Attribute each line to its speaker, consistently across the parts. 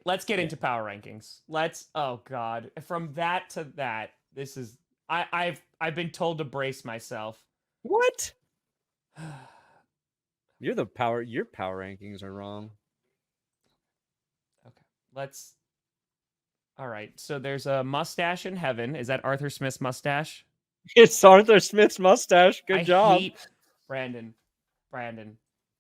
Speaker 1: let's get into power rankings. Oh God. From that to that, this is I've been told to brace myself.
Speaker 2: What? Your power rankings are wrong.
Speaker 1: Okay. All right. So there's a mustache in heaven. Is that Arthur Smith's mustache?
Speaker 2: It's Arthur Smith's mustache. Good job.
Speaker 1: Hate Brandon.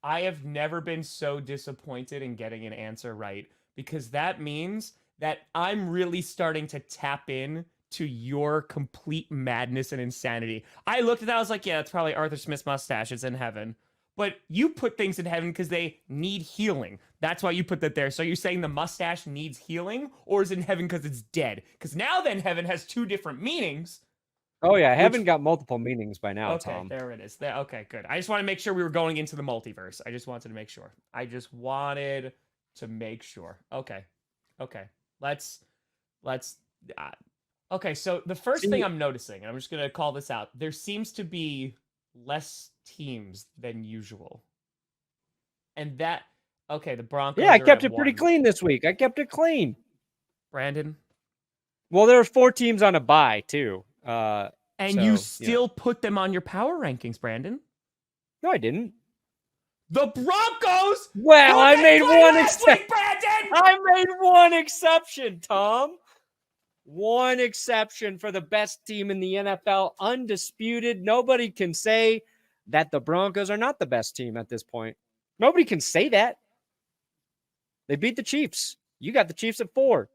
Speaker 1: I have never been so disappointed in getting an answer right because that means that I'm really starting to tap in to your complete madness and insanity. I looked at that, I was like, yeah, it's probably Arthur Smith's mustache. It's in heaven. But you put things in heaven because they need healing. That's why you put that there. So you're saying the mustache needs healing, or is it in heaven because it's dead? Because now then heaven has two different meanings.
Speaker 2: Oh yeah, heaven got multiple meanings by now,
Speaker 1: okay,
Speaker 2: Tom.
Speaker 1: there it is. Okay, good. I just want to make sure we were going into the multiverse. I just wanted to make sure. Okay. Let's. Okay, so the first thing I'm noticing, and I'm just gonna call this out, there seems to be less teams than usual, and that. Okay, the Broncos.
Speaker 2: Yeah, I kept it pretty clean this week. I kept it clean.
Speaker 1: Brandon.
Speaker 2: Well, there were 4 teams on a bye too.
Speaker 1: And you still put them on your power rankings, Brandon.
Speaker 2: No, I didn't.
Speaker 1: The Broncos.
Speaker 2: Well, I made one exception. I made one exception, Tom. One exception for the best team in the NFL, undisputed. Nobody can say that the Broncos are not the best team at this point. Nobody can say that. They beat the Chiefs. You got the Chiefs at 4.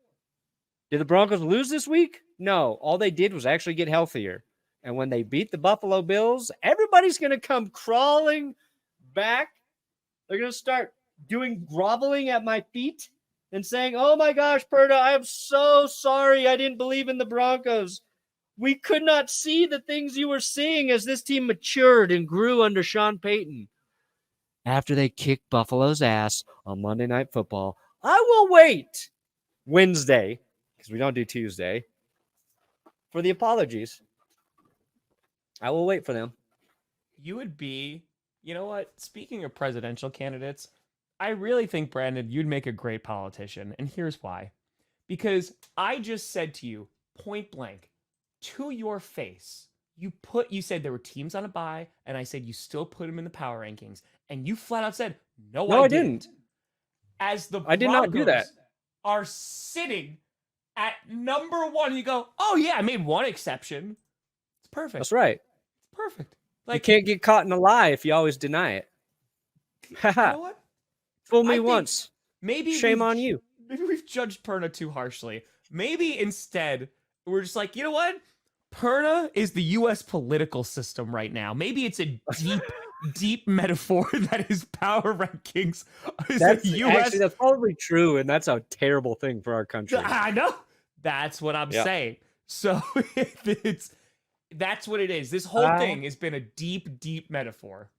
Speaker 2: Did the Broncos lose this week? No. All they did was actually get healthier. And when they beat the Buffalo Bills, everybody's going to come crawling back. They're going to start doing groveling at my feet and saying, oh my gosh, Perna, I am so sorry. I didn't believe in the Broncos. We could not see the things you were seeing as this team matured and grew under Sean Payton. After they kicked Buffalo's ass on Monday Night Football, I will wait Wednesday, because we don't do Tuesday, for the apologies. I will wait for them.
Speaker 1: You would be, you know what? Speaking of presidential candidates, I really think, Brandon, you'd make a great politician. And here's why. Because I just said to you, point blank, to your face, you said there were teams on a bye, and I said you still put them in the power rankings. And you flat out said, no, I didn't. As the Broncos
Speaker 2: I did not do that.
Speaker 1: Are sitting at number 1, you go, oh yeah, I made one exception. It's perfect.
Speaker 2: That's right.
Speaker 1: It's perfect.
Speaker 2: You can't get caught in a lie if you always deny it.
Speaker 1: You know what?
Speaker 2: Fool me once.
Speaker 1: Maybe
Speaker 2: shame on you.
Speaker 1: Maybe we've judged Perna too harshly. Maybe instead we're just like, you know what? Perna is the U.S. political system right now. Maybe it's a deep metaphor that his power rankings is
Speaker 2: that's
Speaker 1: U.S.
Speaker 2: Actually, that's probably true, and that's a terrible thing for our country.
Speaker 1: I know. That's what I'm saying. So that's what it is. This whole thing has been a deep metaphor.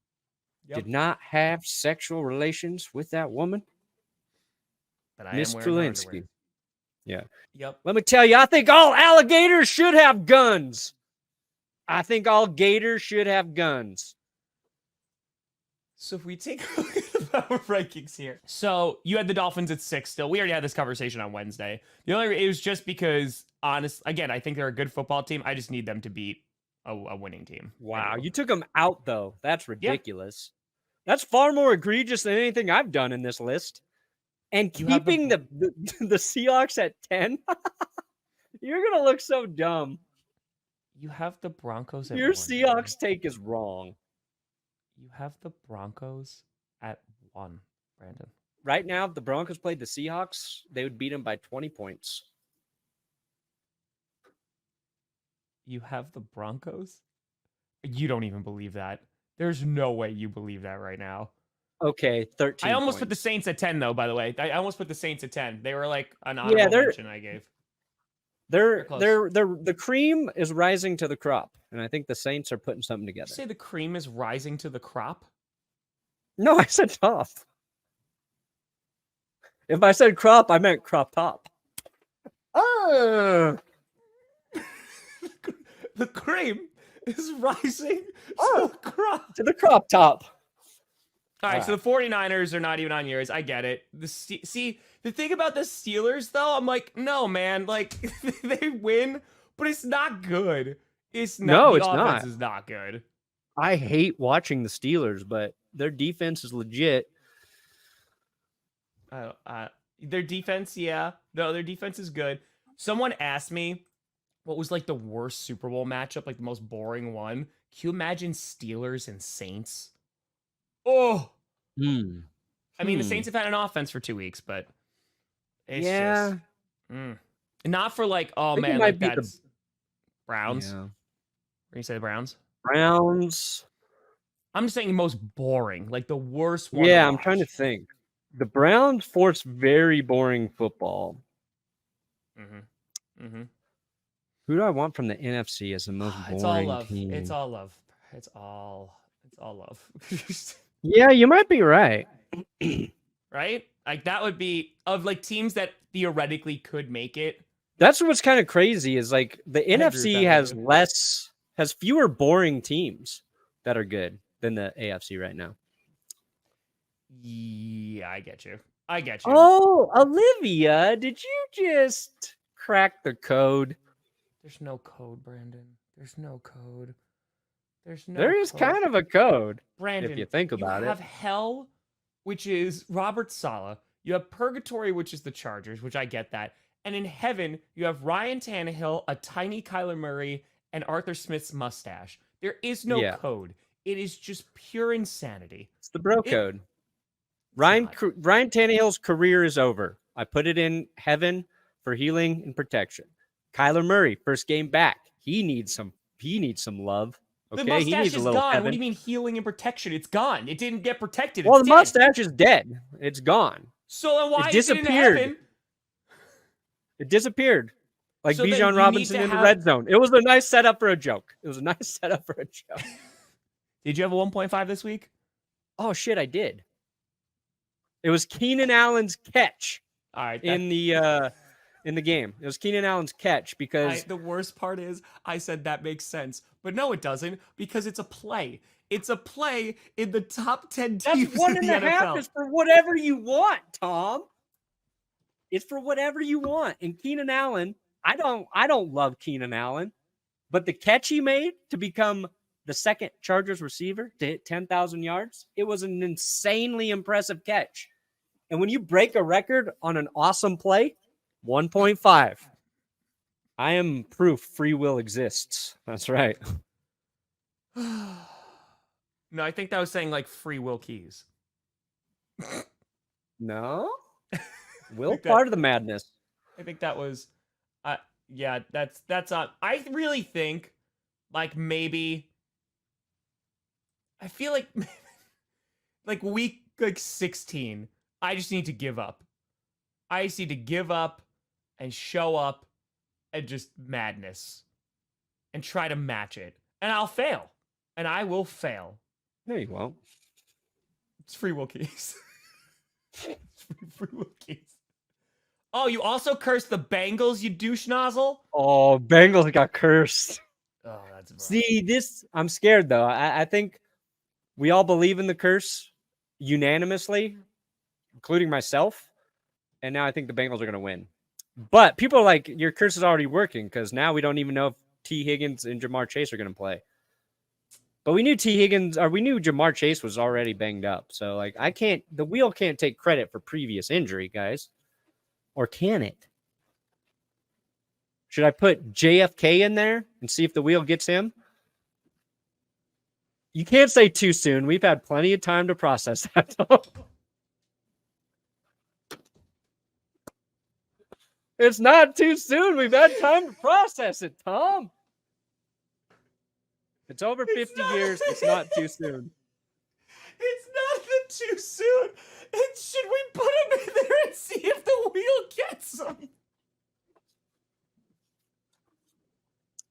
Speaker 2: Did not have sexual relations with that woman.
Speaker 1: But
Speaker 2: Miss Trulinski. Yeah.
Speaker 1: Yep.
Speaker 2: Let me tell you, I think all alligators should have guns. I think all gators should have guns.
Speaker 1: So if we take a look at the power rankings here. So you had the Dolphins at 6 still. We already had this conversation on Wednesday. It was just because, again, I think they're a good football team. I just need them to beat a winning team.
Speaker 2: Wow. You took them out, though. That's ridiculous. Yeah. That's far more egregious than anything I've done in this list. And keeping the Seahawks at 10? You're going to look so dumb.
Speaker 1: You have the Broncos at 1.
Speaker 2: Your Seahawks take is wrong.
Speaker 1: You have the Broncos at 1, Brandon.
Speaker 2: Right now, if the Broncos played the Seahawks, they would beat them by 20 points.
Speaker 1: You have the Broncos? You don't even believe that. There's no way you believe that right now.
Speaker 2: Okay, 13
Speaker 1: I almost
Speaker 2: points.
Speaker 1: put the Saints at 10, though, by the way. I almost put the Saints at 10. They were like an honorable mention I gave.
Speaker 2: The cream is rising to the crop, and I think the Saints are putting something together.
Speaker 1: Did you say the cream is rising to the crop?
Speaker 2: No, I said top. If I said crop, I meant crop top.
Speaker 1: The cream is rising to the crop.
Speaker 2: To the crop top.
Speaker 1: All right, so the 49ers are not even on yours. I get it. See, the thing about the Steelers, though, I'm like, no, man. Like, they win, but it's not good. It's not.
Speaker 2: No,
Speaker 1: The
Speaker 2: it's
Speaker 1: offense
Speaker 2: not.
Speaker 1: is not good.
Speaker 2: I hate watching the Steelers, but their defense is legit.
Speaker 1: Their defense, yeah. No, their defense is good. Someone asked me what was like the worst Super Bowl matchup, like the most boring one. Can you imagine Steelers and Saints? Oh, I mean, the Saints have had an offense for 2 weeks, but it's just not for like, oh man, like that's Browns.
Speaker 2: Yeah.
Speaker 1: Or you say the Browns?
Speaker 2: Browns.
Speaker 1: I'm just saying most boring, like the worst one.
Speaker 2: Yeah, I'm trying to think. The Browns force very boring football. Who do I want from the NFC as the most boring
Speaker 1: it's all love.
Speaker 2: team?
Speaker 1: It's all love. It's all love.
Speaker 2: Yeah, you might be right.
Speaker 1: Right? Like that would be of like teams that theoretically could make it.
Speaker 2: That's what's kind of crazy is like the NFC has fewer boring teams that are good than the AFC right now.
Speaker 1: Yeah, I get you.
Speaker 2: Oh, Olivia, did you just crack the code?
Speaker 1: There's no code, Brandon. There's no code.
Speaker 2: There is kind of a code,
Speaker 1: Brandon,
Speaker 2: if you think about it.
Speaker 1: You have hell, which is Robert Saleh. You have purgatory, which is the Chargers, which I get that. And in heaven, you have Ryan Tannehill, a tiny Kyler Murray, and Arthur Smith's mustache. There is no code. It is just pure insanity.
Speaker 2: It's the bro code. Ryan Tannehill's career is over. I put it in heaven for healing and protection. Kyler Murray, first game back. He needs some love. Okay,
Speaker 1: the mustache
Speaker 2: he needs
Speaker 1: is
Speaker 2: a little
Speaker 1: gone.
Speaker 2: heaven.
Speaker 1: What do you mean healing and protection? It's gone. It didn't get protected.
Speaker 2: Well,
Speaker 1: it's
Speaker 2: the
Speaker 1: dead.
Speaker 2: mustache is dead. It's gone.
Speaker 1: So then why
Speaker 2: it
Speaker 1: is it in heaven?
Speaker 2: It disappeared. Like
Speaker 1: So
Speaker 2: Bijan Robinson in the red zone. It was a nice setup for a joke.
Speaker 1: Did you have a 1.5 this week?
Speaker 2: Oh shit, I did. It was Keenan Allen's catch.
Speaker 1: All right,
Speaker 2: in the game. It was Keenan Allen's catch because
Speaker 1: the worst part is I said that makes sense, but no, it doesn't because it's a play. It's a play in the top 10 teams
Speaker 2: that's one
Speaker 1: in
Speaker 2: and
Speaker 1: the
Speaker 2: a half
Speaker 1: NFL.
Speaker 2: is for whatever you want, Tom. It's for whatever you want. And Keenan Allen, I don't love Keenan Allen, but the catch he made to become the second Chargers receiver to hit 10,000 yards, it was an insanely impressive catch. And when you break a record on an awesome play, 1.5. I am proof free will exists. That's right.
Speaker 1: No, I think that was saying like free will keys.
Speaker 2: No? Will part of the madness.
Speaker 1: I think that was yeah, that's I really think like maybe I feel like like week like 16 I just need to give up. I just need to give up and show up and just madness and try to match it. And I'll fail. And I will fail.
Speaker 2: No, you won't.
Speaker 1: It's free will keys. free will keys. Oh, you also cursed the Bengals, you douche nozzle?
Speaker 2: Oh, Bengals got cursed.
Speaker 1: Oh, that's rough.
Speaker 2: See, this I'm scared though. I think we all believe in the curse unanimously, including myself. And now I think the Bengals are going to win. But people are like, your curse is already working because now we don't even know if T. Higgins and Jamar Chase are going to play. But we knew Jamar Chase was already banged up. So, like, the wheel can't take credit for previous injury, guys. Or can it? Should I put JFK in there and see if the wheel gets him? You can't say too soon. We've had plenty of time to process that. It's not too soon. We've had time to process it, Tom. It's over 50 years. It's not too soon.
Speaker 1: It's not too soon. Should we put him in there and see if the wheel gets him?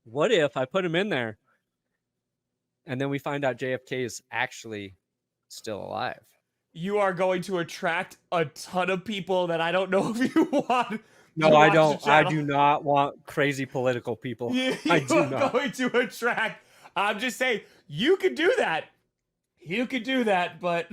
Speaker 2: What if I put him in there and then we find out JFK is actually still alive?
Speaker 1: You are going to attract a ton of people that I don't know if you want.
Speaker 2: No, I don't. I do not want crazy political people. I do not.
Speaker 1: Going to attract. I'm just saying, you could do that. You could do that, but